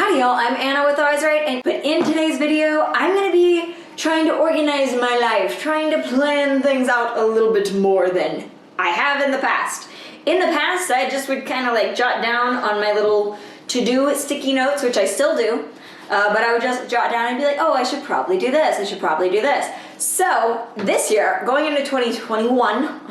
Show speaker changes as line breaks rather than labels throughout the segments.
Howdy y'all, I'm Anna with Always Right, but in today's video, I'm gonna be trying to organize my life, trying to plan things out a little bit more than I have in the past. In the past, I just would kind of like jot down on my little to-do sticky notes, which I still do, but I would just jot down and be like, oh, I should probably do this, I should probably do this. So this year, going into 2021,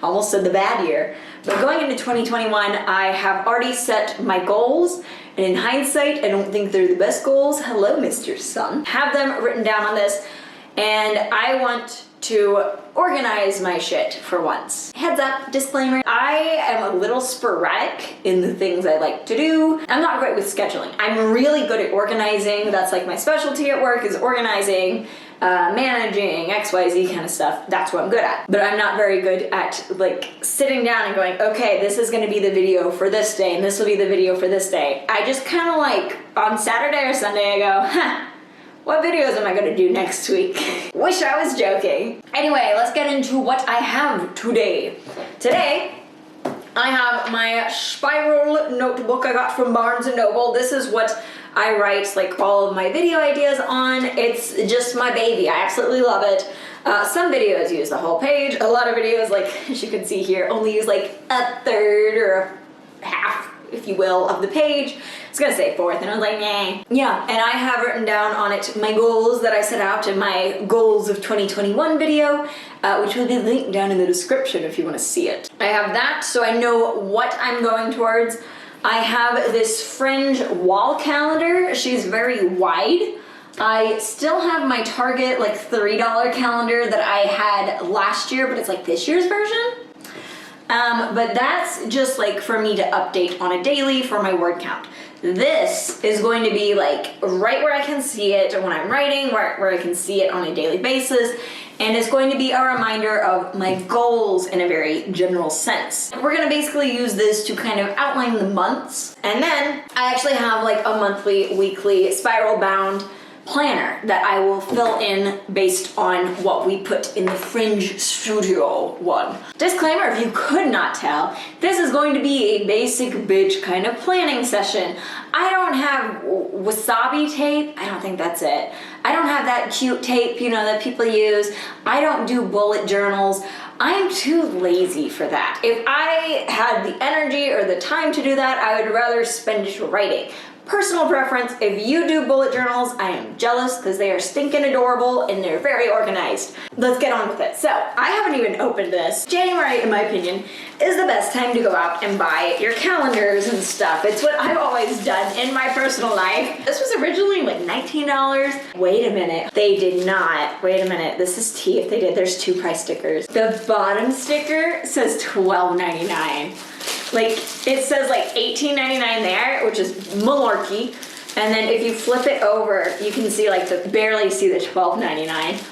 almost said the bad year, but going into 2021, I have already set my goals, and in hindsight, I don't think they're the best goals. Hello, Mr. Sun. Have them written down on this, and I want to organize my shit for once. Heads up, disclaimer, I am a little sporadic in the things I like to do. I'm not great with scheduling. I'm really good at organizing. That's like my specialty at work, is organizing, managing, XYZ kind of stuff. That's what I'm good at. But I'm not very good at like sitting down and going, okay, this is gonna be the video for this day and this will be the video for this day. I just kind of like on Saturday or Sunday I go, huh, what videos am I gonna do next week? Wish I was joking. Anyway, let's get into what I have today. Today, I have my spiral notebook I got from Barnes & Noble. This is what I write like all of my video ideas on. It's just my baby. I absolutely love it. Some videos use the whole page. A lot of videos, like as you can see here, only use like a third or a half, if you will, of the page. It's gonna say fourth, and I was like, nah. Yeah, and I have written down on it my goals that I set out in my goals of 2021 video, which will be linked down in the description if you wanna see it. I have that, so I know what I'm going towards. I have this fringe wall calendar. She's very wide. I still have my Target like $3 calendar that I had last year, but it's like this year's version. But that's just like for me to update on a daily for my word count. This is going to be like right where I can see it when I'm writing, where I can see it on a daily basis, and it's going to be a reminder of my goals in a very general sense. We're gonna basically use this to kind of outline the months, and then I actually have like a monthly, weekly, spiral bound planner that I will fill in based on what we put in the Fringe Studio one. Disclaimer, if you could not tell, this is going to be a basic bitch kind of planning session. I don't have wasabi tape. I don't think that's it. I don't have that cute tape, you know, that people use. I don't do bullet journals. I'm too lazy for that. If I had the energy or the time to do that, I would rather spend it writing. Personal preference, if you do bullet journals, I am jealous because they are stinking adorable and they're very organized. Let's get on with it. So, I haven't even opened this. January, in my opinion, is the best time to go out and buy your calendars and stuff. It's what I've always done in my personal life. This was originally like $19. Wait a minute. They did not. Wait a minute. This is tea if they did. There's two price stickers. The bottom sticker says $12.99. Like, it says like $18.99 there, which is malarkey. And then if you flip it over, you can see like barely see the $12.99.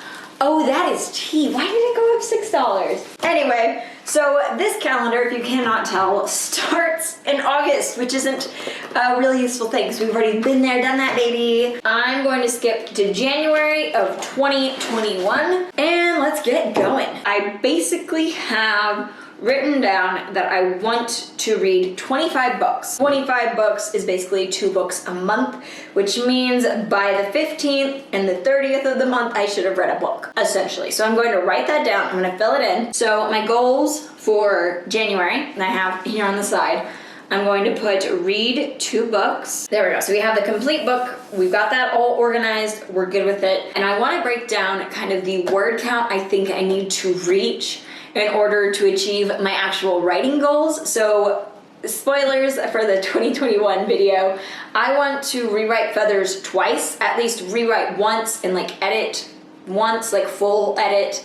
Oh, that is tea. Why did it go up $6? Anyway, so this calendar, if you cannot tell, starts in August, which isn't a really useful thing, because we've already been there, done that, baby. I'm going to skip to January of 2021, and let's get going. I basically have written down that I want to read 25 books. 25 books is basically 2 books a month, which means by the 15th and the 30th of the month, I should have read a book, essentially. So I'm going to write that down. I'm going to fill it in. So my goals for January, and I have here on the side, I'm going to put read 2 books. There we go. So we have the complete book. We've got that all organized. We're good with it. And I want to break down kind of the word count I think I need to reach in order to achieve my actual writing goals. So, spoilers for the 2021 video, I want to rewrite Feathers twice, at least rewrite once and like edit once, like full edit.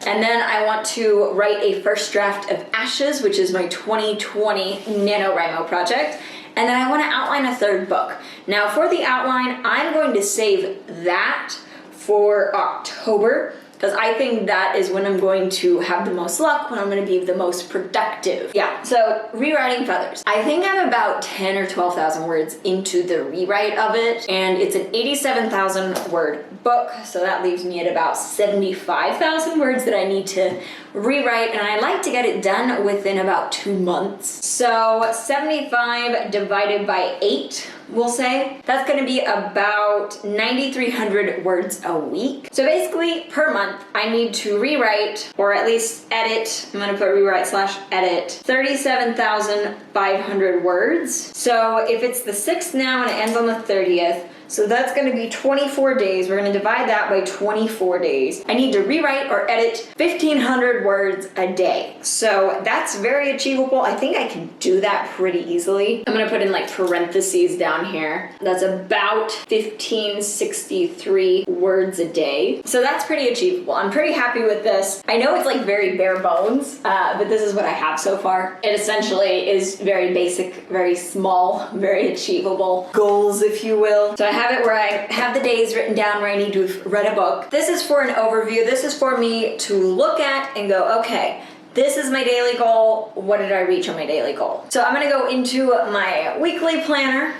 And then I want to write a first draft of Ashes, which is my 2020 NaNoWriMo project. And then I want to outline a 3rd book. Now for the outline, I'm going to save that for October, because I think that is when I'm going to have the most luck, when I'm going to be the most productive. Yeah, so rewriting Feathers. I think I'm about 10 or 12,000 words into the rewrite of it, and it's an 87,000 word book, so that leaves me at about 75,000 words that I need to rewrite, and I like to get it done within about 2 months. So 75 divided by 8, we'll say, that's gonna be about 9,300 words a week. So basically, per month, I need to rewrite, or at least edit, I'm gonna put rewrite / edit, 37,500 words. So if it's the 6th now and it ends on the 30th, so that's gonna be 24 days. We're gonna divide that by 24 days. I need to rewrite or edit 1,500 words a day. So that's very achievable. I think I can do that pretty easily. I'm gonna put in like parentheses down here. That's about 1,563 words a day. So that's pretty achievable. I'm pretty happy with this. I know it's like very bare bones, but this is what I have so far. It essentially is very basic, very small, very achievable goals, if you will. So I have it where I have the days written down where I need to have read a book. This is for an overview. This is for me to look at and go, okay, this is my daily goal. What did I reach on my daily goal? So I'm gonna go into my weekly planner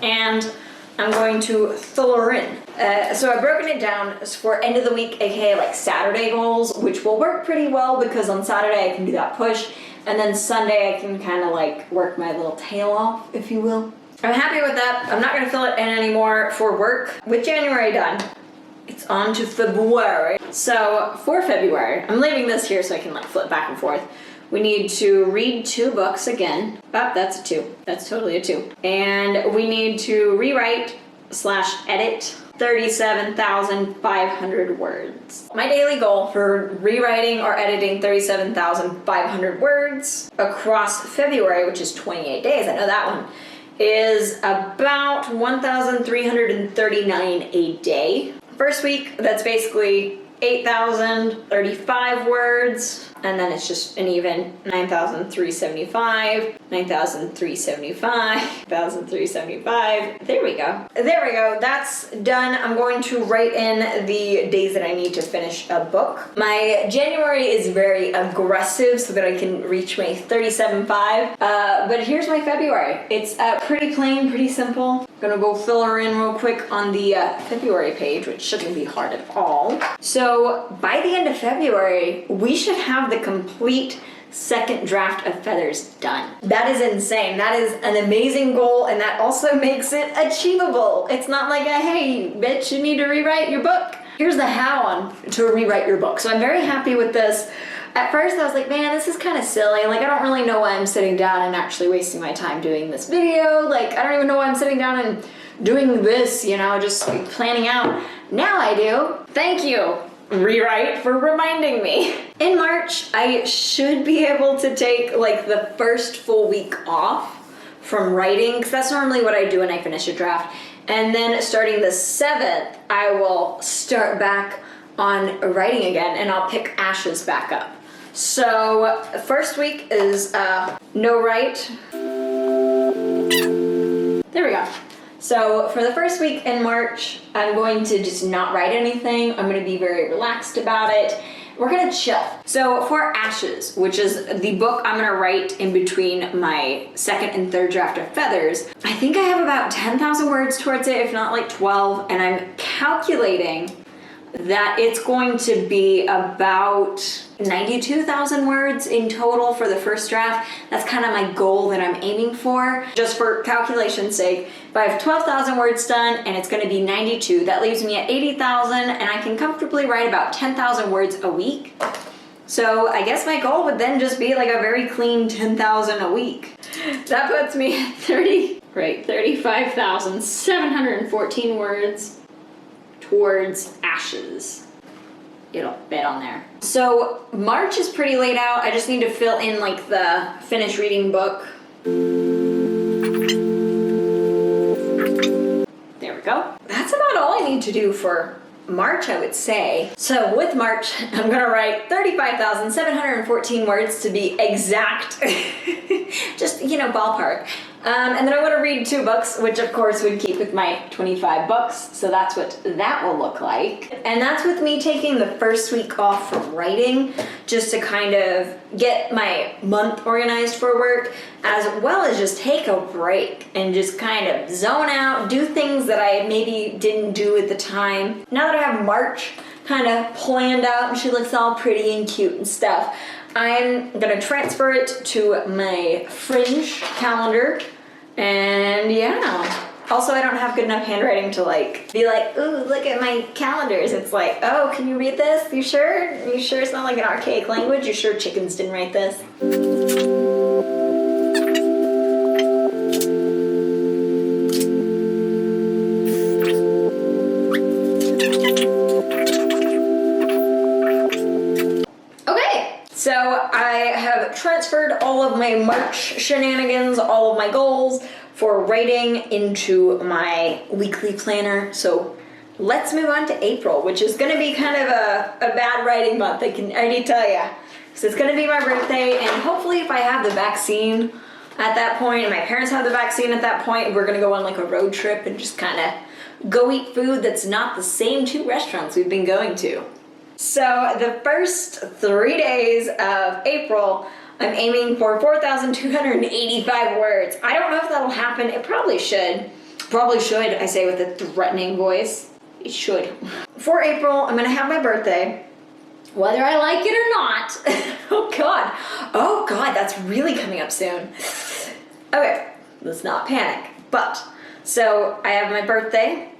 and I'm going to fill her in. So I've broken it down for end of the week, aka like Saturday goals, which will work pretty well because on Saturday I can do that push, and then Sunday I can kind of like work my little tail off, if you will. I'm happy with that. I'm not gonna fill it in anymore for work. With January done, it's on to February. So for February, I'm leaving this here so I can like flip back and forth. We need to read 2 books again. Oh, that's a 2. That's totally a 2. And we need to rewrite / edit 37,500 words. My daily goal for rewriting or editing 37,500 words across February, which is 28 days, I know that one, is about 1,339 a day. First week, that's basically 8,035 words, and then it's just an even 9,375, 9,375, 1,375. There we go. There we go. That's done. I'm going to write in the days that I need to finish a book. My January is very aggressive so that I can reach my 37.5. But here's my February. It's pretty plain, pretty simple. I'm gonna go fill her in real quick on the February page, which shouldn't be hard at all. So by the end of February, we should have the complete second draft of Feathers done. That is insane. That is an amazing goal, and that also makes it achievable. It's not like a, hey, bitch, you need to rewrite your book. Here's the how on to rewrite your book. So I'm very happy with this. At first I was like, man, this is kind of silly. Like, I don't really know why I'm sitting down and actually wasting my time doing this video. Like, I don't even know why I'm sitting down and doing this, you know, just like planning out. Now I do. Thank you, Rewrite, for reminding me. In March, I should be able to take like the first full week off from writing, because that's normally what I do when I finish a draft. And then starting the 7th, I will start back on writing again, and I'll pick Ashes back up. So first week is no write. There we go. So for the first week in March, I'm going to just not write anything. I'm going to be very relaxed about it. We're going to chill. So for Ashes, which is the book I'm going to write in between my second and third draft of Feathers, I think I have about 10,000 words towards it, if not like 12, and I'm calculating that it's going to be about 92,000 words in total for the first draft. That's kind of my goal that I'm aiming for. Just for calculation's sake, if I have 12,000 words done and it's going to be 92, that leaves me at 80,000, and I can comfortably write about 10,000 words a week. So I guess my goal would then just be like a very clean 10,000 a week. That puts me at 35,714 words towards Ashes. It'll fit on there. So March is pretty laid out. I just need to fill in like the finish reading book. There we go. That's about all I need to do for March, I would say. So with March, I'm gonna write 35,714 words to be exact. Just, you know, ballpark. And then I want to read 2 books, which of course would keep with my 25 books. So that's what that will look like. And that's with me taking the first week off from writing, just to kind of get my month organized for work, as well as just take a break and just kind of zone out, do things that I maybe didn't do at the time. Now that I have March kind of planned out and she looks all pretty and cute and stuff. I'm gonna transfer it to my Fringe calendar, and yeah. Also, I don't have good enough handwriting to like be like, ooh, look at my calendars. It's like, oh, can you read this? You sure? You sure it's not like an archaic language? You sure chickens didn't write this? So I have transferred all of my March shenanigans, all of my goals for writing into my weekly planner. So let's move on to April, which is going to be kind of a bad writing month, I can already tell you. So it's going to be my birthday, and hopefully if I have the vaccine at that point, and my parents have the vaccine at that point, we're going to go on like a road trip and just kind of go eat food that's not the same two restaurants we've been going to. So the first 3 days of April, I'm aiming for 4,285 words. I don't know if that'll happen. It probably should. Probably should, I say with a threatening voice. It should. For April, I'm gonna have my birthday, whether I like it or not. Oh God, that's really coming up soon. Okay, let's not panic. But, so I have my birthday,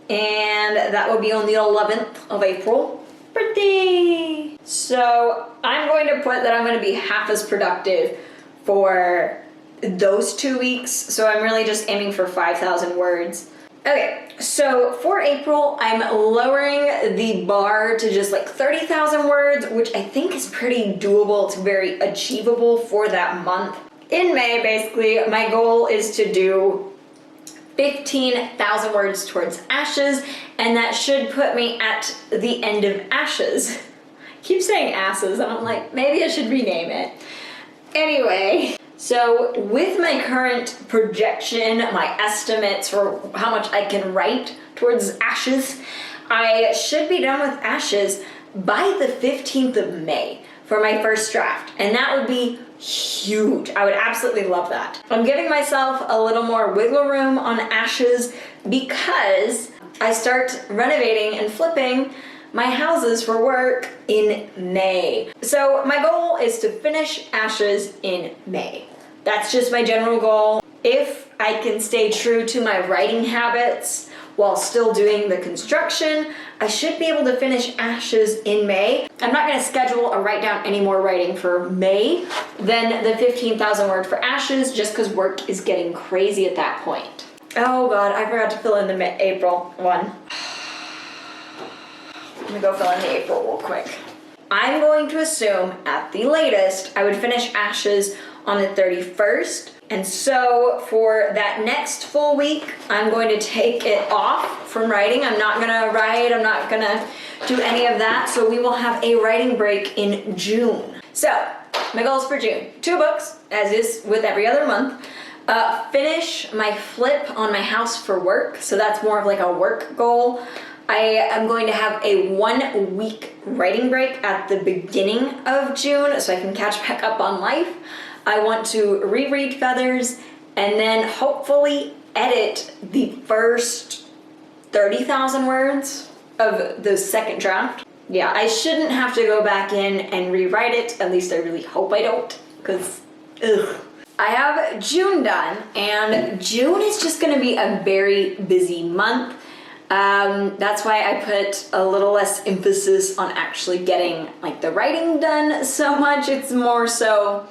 and that will be on the 11th of April. Birthday! So I'm going to put that I'm going to be half as productive for those 2 weeks. So I'm really just aiming for 5,000 words. Okay, so for April, I'm lowering the bar to just like 30,000 words, which I think is pretty doable. It's very achievable for that month. In May, basically, my goal is to do 15,000 words towards Ashes, and that should put me at the end of Ashes. I keep saying asses, and I'm like, maybe I should rename it. Anyway, so with my current projection, my estimates for how much I can write towards Ashes, I should be done with Ashes by the 15th of May for my first draft, and that would be huge. I would absolutely love that. I'm giving myself a little more wiggle room on Ashes because I start renovating and flipping my houses for work in May. So my goal is to finish Ashes in May. That's just my general goal. If I can stay true to my writing habits while still doing the construction, I should be able to finish Ashes in May. I'm not gonna schedule or write down any more writing for May than the 15,000 word for Ashes, just because work is getting crazy at that point. Oh God, I forgot to fill in the April one. Let me go fill in the April real quick. I'm going to assume at the latest, I would finish Ashes on the 31st. And so for that next full week, I'm going to take it off from writing. I'm not gonna write, I'm not gonna do any of that. So we will have a writing break in June. So my goals for June, 2 books, as is with every other month. Finish my flip on my house for work. So that's more of like a work goal. I am going to have a 1 week writing break at the beginning of June so I can catch back up on life. I want to reread Feathers and then hopefully edit the first 30,000 words of the second draft. Yeah, I shouldn't have to go back in and rewrite it. At least I really hope I don't, because ugh. I have June done, and June is just gonna be a very busy month. That's why I put a little less emphasis on actually getting like the writing done so much. It's more so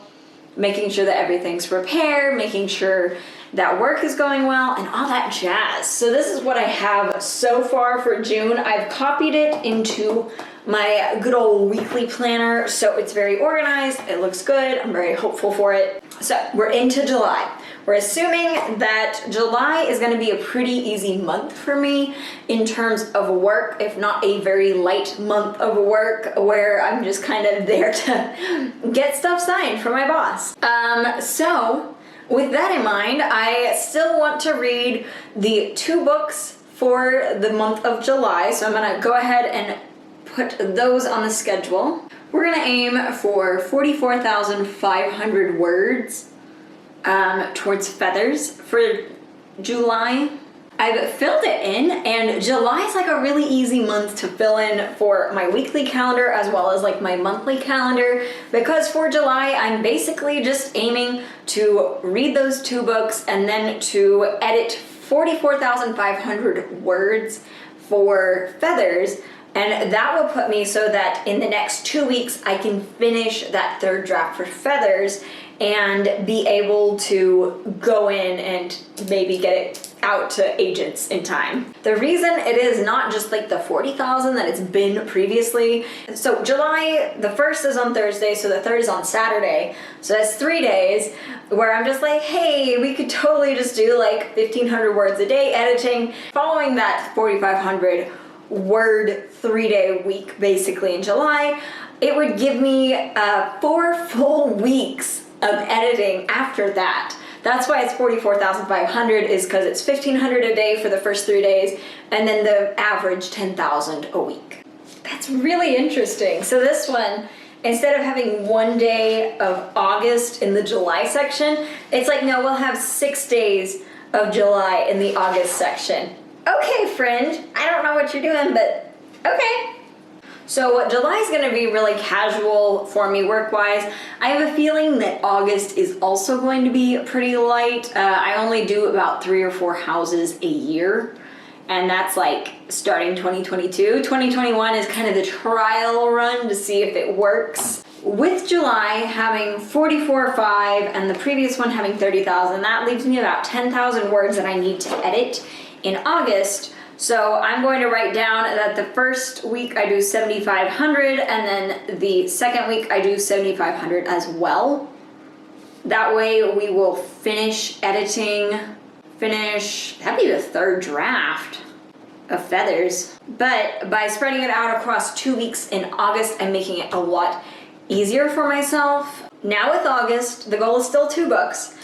making sure that everything's prepared, making sure that work is going well, and all that jazz. So this is what I have so far for June. I've copied it into my good old weekly planner, so it's very organized, it looks good, I'm very hopeful for it. So we're into July. We're assuming that July is gonna be a pretty easy month for me in terms of work, if not a very light month of work where I'm just kind of there to get stuff signed for my boss. So with that in mind, I still want to read the 2 books for the month of July, so I'm gonna go ahead and put those on the schedule. We're gonna aim for 44,500 words towards Feathers for July. I've filled it in, and July is like a really easy month to fill in for my weekly calendar as well as like my monthly calendar, because for July I'm basically just aiming to read those 2 books and then to edit 44,500 words for Feathers, and that will put me so that in the next 2 weeks I can finish that 3rd draft for Feathers and be able to go in and maybe get it out to agents in time. The reason it is not just like the 40,000 that it's been previously, so July, the 1st is on Thursday, so the 3rd is on Saturday, so that's 3 days where I'm just like, hey, we could totally just do like 1,500 words a day editing, following that 4,500 word 3-day week basically in July. It would give me 4 full weeks of editing after that. That's why it's 44,500, is because it's 1,500 a day for the first 3 days, and then the average 10,000 a week. That's really interesting. So this one, instead of having 1 day of August in the July section, it's like, no, we'll have 6 days of July in the August section. Okay, friend, I don't know what you're doing, but okay. So July is going to be really casual for me work-wise. I have a feeling that August is also going to be pretty light. I only do about 3 or 4 houses a year, and that's like starting 2022. 2021 is kind of the trial run to see if it works. With July having 44,500 and the previous one having 30,000, that leaves me about 10,000 words that I need to edit in August. So I'm going to write down that the first week I do 7,500, and then the second week I do 7,500 as well. That way we will finish editing, that'd be the 3rd draft of Feathers. But by spreading it out across 2 weeks in August, I'm making it a lot easier for myself. Now with August, the goal is still 2 books.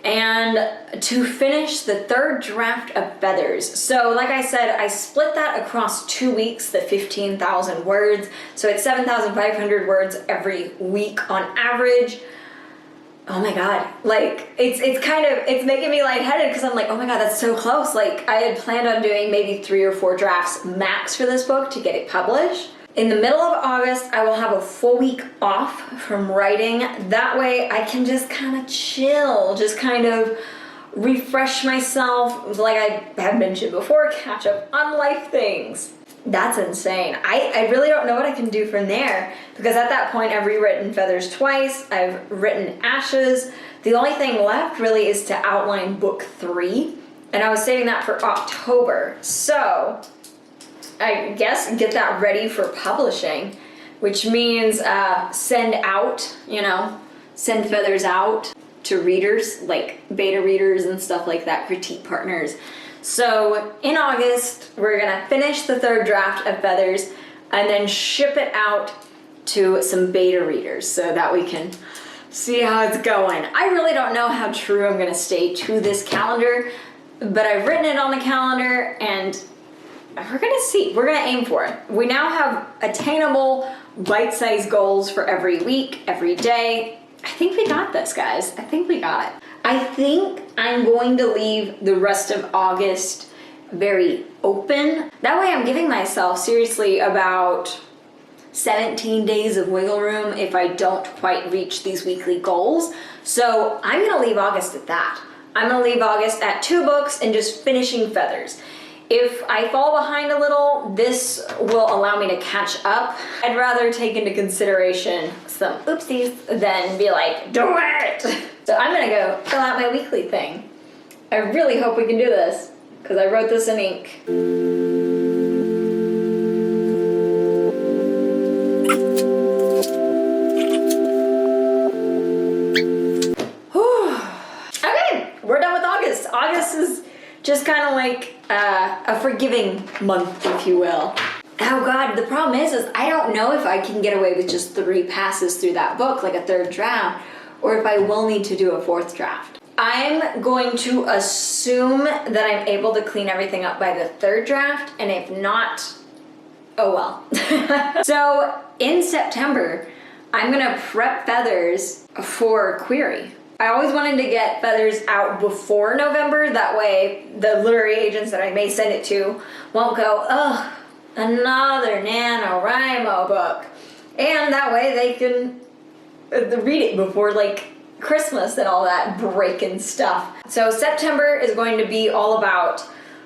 And to finish the 3rd draft of Feathers. So like I said, I split that across 2 weeks, the 15,000 words. So it's 7,500 words every week on average. Oh my God, like it's making me lightheaded because I'm like, oh my God, that's so close. Like I had planned on doing maybe 3 or 4 drafts max for this book to get it published. In the middle of August, I will have a full week off from writing. That way I can just kind of chill, just kind of refresh myself, like I have mentioned before, catch up on life things. That's insane. I really don't know what I can do from there, because at that point I've rewritten Feathers twice, I've written Ashes. The only thing left really is to outline book 3, and I was saving that for October. So I guess get that ready for publishing, which means send Feathers out to readers, like beta readers and stuff like that, critique partners. So in August, we're gonna finish the 3rd draft of Feathers and then ship it out to some beta readers so that we can see how it's going. I really don't know how true I'm gonna stay to this calendar, but I've written it on the calendar and we're gonna see. We're gonna aim for it. We now have attainable bite-sized goals for every week, every day. I think we got this, guys. I think we got it. I think I'm going to leave the rest of August very open. That way I'm giving myself seriously about 17 days of wiggle room if I don't quite reach these weekly goals. So I'm gonna leave August at that. I'm gonna leave August at 2 books and just finishing Feathers. If I fall behind a little, this will allow me to catch up. I'd rather take into consideration some oopsies than be like, do it! So I'm gonna go fill out my weekly thing. I really hope we can do this, because I wrote this in ink. Okay, we're done with August. August is just kind of like a forgiving month, if you will. Oh God, the problem is I don't know if I can get away with just 3 passes through that book, like a 3rd draft, or if I will need to do a 4th draft. I'm going to assume that I'm able to clean everything up by the 3rd draft, and if not, oh well. So in September, I'm gonna prep Feathers for query. I always wanted to get feathers out before November. That way the literary agents that I may send it to won't go, ugh, another NaNoWriMo book. And that way they can read it before like Christmas and all that breaking stuff. So September is going to be all about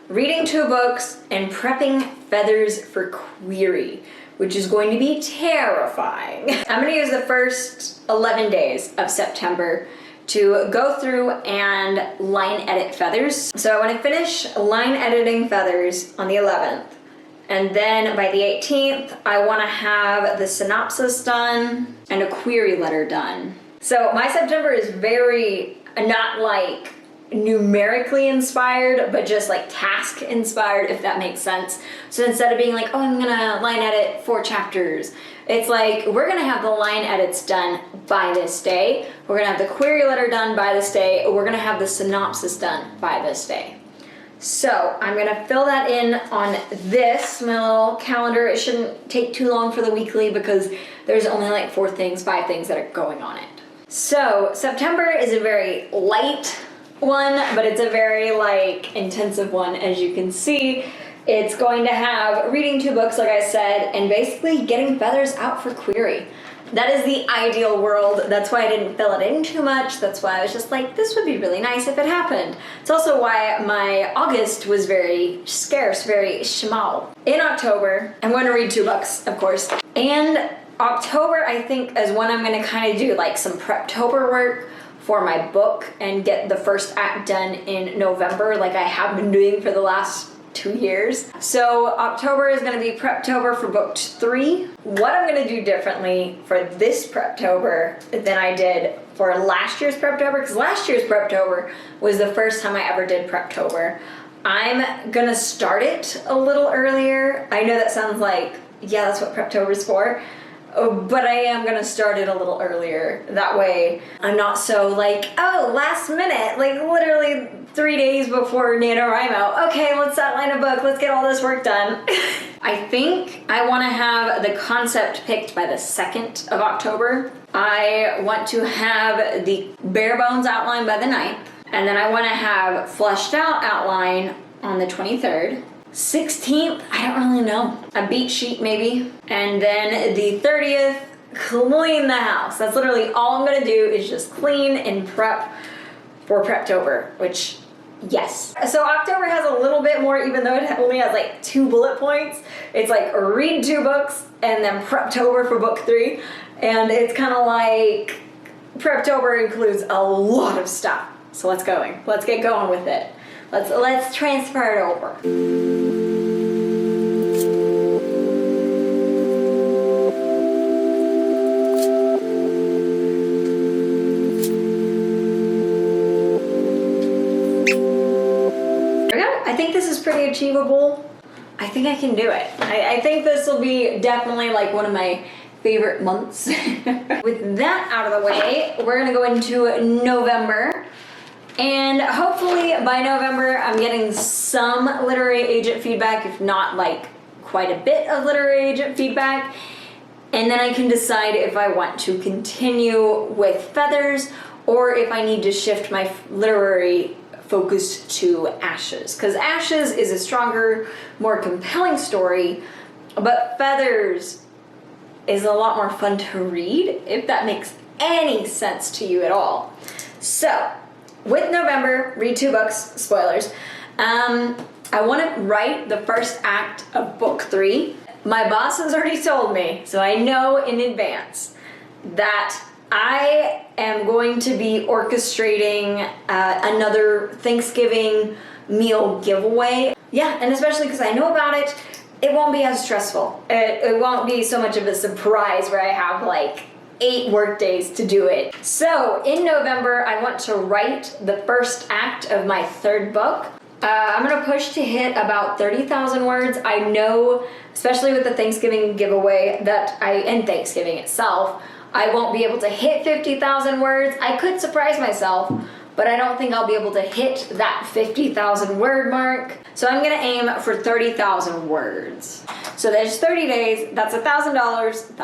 reading 2 books and prepping feathers for query, which is going to be terrifying. I'm gonna use the first 11 days of September to go through and line edit feathers. So I want to finish line editing feathers on the 11th. And then by the 18th, I want to have the synopsis done and a query letter done. So my September is very not like numerically inspired, but just like task inspired, if that makes sense. So instead of being like, oh, I'm gonna line edit 4 chapters, it's like, we're gonna have the line edits done by this day. We're gonna have the query letter done by this day. We're gonna have the synopsis done by this day. So I'm gonna fill that in on this, my little calendar. It shouldn't take too long for the weekly because there's only like 4 things, 5 things that are going on it. So September is a very light one, but it's a very like intensive one. As you can see, it's going to have reading 2 books, like I said, and basically getting feathers out for query. That is the ideal world. That's why I didn't fill it in too much. That's why I was just like, this would be really nice if it happened. It's also why my August was very scarce, very small. In October, I'm going to read 2 books, of course. And October, I think, is when I'm going to kind of do like some prep-tober work for my book and get the first act done in November, like I have been doing for the last 2 years. So October is going to be Preptober for book 3. What I'm going to do differently for this Preptober than I did for last year's Preptober, because last year's Preptober was the first time I ever did Preptober. I'm going to start it a little earlier. I know that sounds like, yeah, that's what Preptober is for. But I am gonna start it a little earlier. That way I'm not so like, oh, last minute, like literally 3 days before NaNoWriMo. Okay, let's outline a book, let's get all this work done. I think I wanna have the concept picked by the 2nd of October. I want to have the bare bones outline by the 9th. And then I wanna have fleshed out outline on the 23rd. 16th, I don't really know. A beat sheet maybe. And then the 30th, clean the house. That's literally all I'm gonna do is just clean and prep for Preptober, which, yes. So October has a little bit more, even though it only has like 2 bullet points. It's like read 2 books and then Preptober for book 3. And it's kind of like Preptober includes a lot of stuff. So let's get going with it. Let's transfer it over. There we go. I think this is pretty achievable. I think I can do it. I think this will be definitely like one of my favorite months. With that out of the way, we're gonna go into November. And hopefully by November, I'm getting some literary agent feedback, if not like quite a bit of literary agent feedback. And then I can decide if I want to continue with feathers or if I need to shift my literary focus to Ashes. Because Ashes is a stronger, more compelling story, but feathers is a lot more fun to read, if that makes any sense to you at all. So, with November, read 2 books, spoilers. I want to write the first act of book 3. My boss has already told me, so I know in advance, that I am going to be orchestrating another Thanksgiving meal giveaway. Yeah, and especially because I know about it, it won't be as stressful. It won't be so much of a surprise where I have like 8 work days to do it. So in November, I want to write the first act of my 3rd book. I'm gonna push to hit about 30,000 words. I know, especially with the Thanksgiving giveaway and Thanksgiving itself, I won't be able to hit 50,000 words. I could surprise myself, but I don't think I'll be able to hit that 50,000 word mark. So I'm gonna aim for 30,000 words. So there's 30 days, that's $1,000.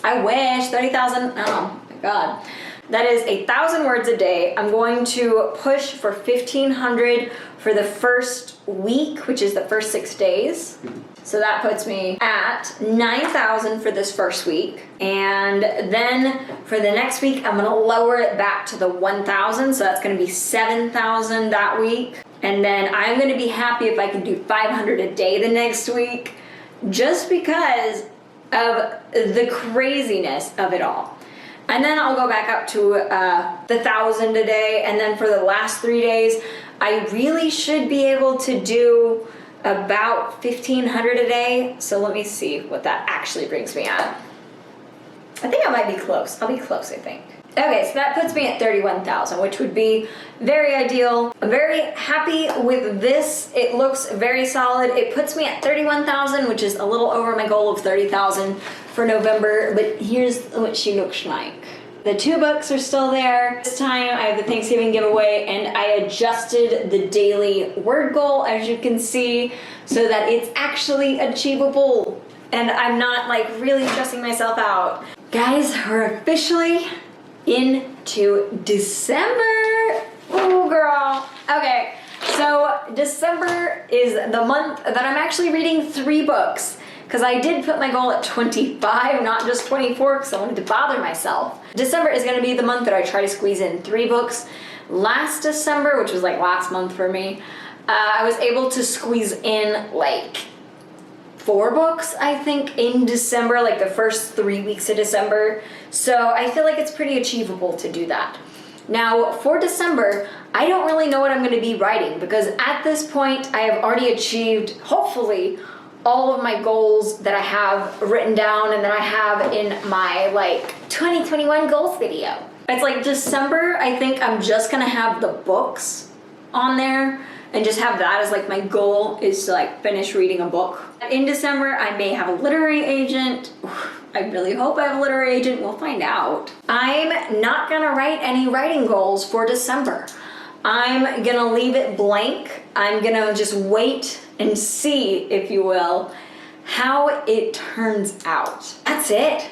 I wish, 30,000, oh my God. That is 1,000 words a day. I'm going to push for 1,500 for the first week, which is the first 6 days. So that puts me at 9,000 for this first week. And then for the next week, I'm gonna lower it back to the 1,000. So that's gonna be 7,000 that week. And then I'm gonna be happy if I can do 500 a day the next week, just because of the craziness of it all. And then I'll go back up to the 1,000 a day. And then for the last 3 days, I really should be able to do about 1,500 a day. So let me see what that actually brings me at. I think I might be close. I'll be close, I think. Okay, so that puts me at 31,000, which would be very ideal. I'm very happy with this. It looks very solid. It puts me at 31,000, which is a little over my goal of 30,000 for November, but here's what she looks like. The 2 books are still there. This time I have the Thanksgiving giveaway, and I adjusted the daily word goal, as you can see, so that it's actually achievable. And I'm not like really stressing myself out. Guys, we're officially into December. Ooh, girl. Okay, so December is the month that I'm actually reading 3 books. Because I did put my goal at 25, not just 24, because I wanted to bother myself. December is going to be the month that I try to squeeze in 3 books. Last December, which was like last month for me, I was able to squeeze in like 4 books, I think, in December, like the first 3 weeks of December. So I feel like it's pretty achievable to do that. Now, for December, I don't really know what I'm going to be writing, because at this point, I have already achieved, hopefully, all of my goals that I have written down and that I have in my like 2021 goals video. It's like December, I think I'm just gonna have the books on there and just have that as like my goal, is to like finish reading a book. In December, I may have a literary agent. I really hope I have a literary agent, we'll find out. I'm not gonna write any writing goals for December. I'm gonna leave it blank. I'm gonna just wait and see, if you will, how it turns out. That's it.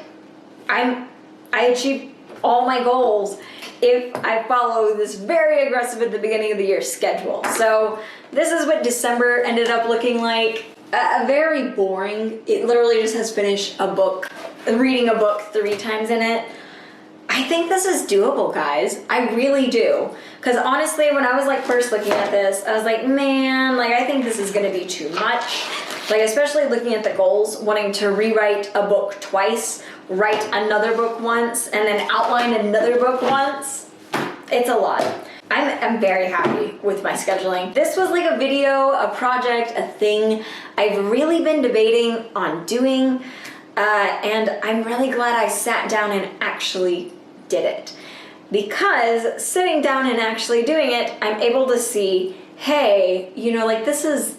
I achieved all my goals if I follow this very aggressive at the beginning of the year schedule. So this is what December ended up looking like. A very boring. It literally just has finished a book, reading a book 3 times in it. I think this is doable, guys. I really do. Because honestly, when I was like first looking at this, I was like, man, like I think this is gonna be too much. Like especially looking at the goals, wanting to rewrite a book twice, write another book once, and then outline another book once. It's a lot. I'm very happy with my scheduling. This was like a video, a project, a thing I've really been debating on doing, and I'm really glad I sat down and actually did it. Because sitting down and actually doing it, I'm able to see, hey, you know, like this is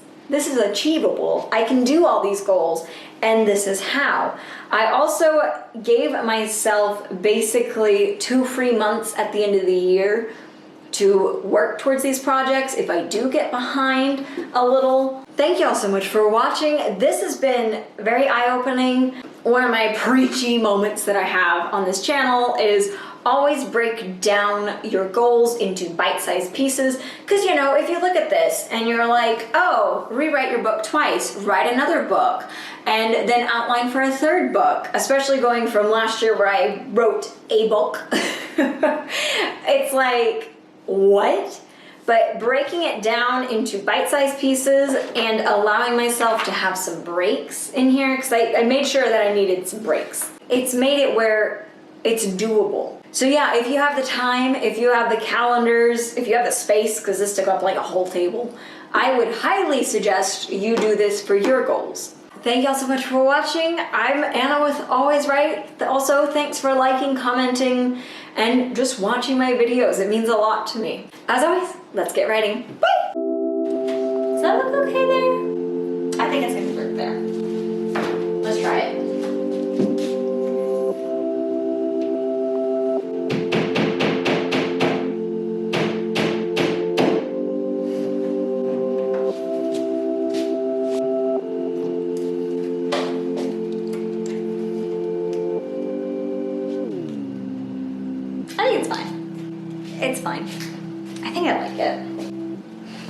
achievable. I can do all these goals, and this is how. I also gave myself basically 2 free months at the end of the year to work towards these projects if I do get behind a little. Thank you all so much for watching. This has been very eye-opening. One of my preachy moments that I have on this channel is always break down your goals into bite-sized pieces, because you know, if you look at this and you're like, oh, rewrite your book twice, write another book, and then outline for a 3rd book, especially going from last year where I wrote a book. It's like, what? But breaking it down into bite-sized pieces and allowing myself to have some breaks in here, because I made sure that I needed some breaks. It's made it where it's doable. So yeah, if you have the time, if you have the calendars, if you have the space, because this took up like a whole table, I would highly suggest you do this for your goals. Thank y'all so much for watching. I'm Anna with Always Right. Also, thanks for liking, commenting, and just watching my videos. It means a lot to me. As always, let's get writing. Bye! Does that look okay there? I think it's gonna work there. Let's try it. I think it's fine. I think I like it.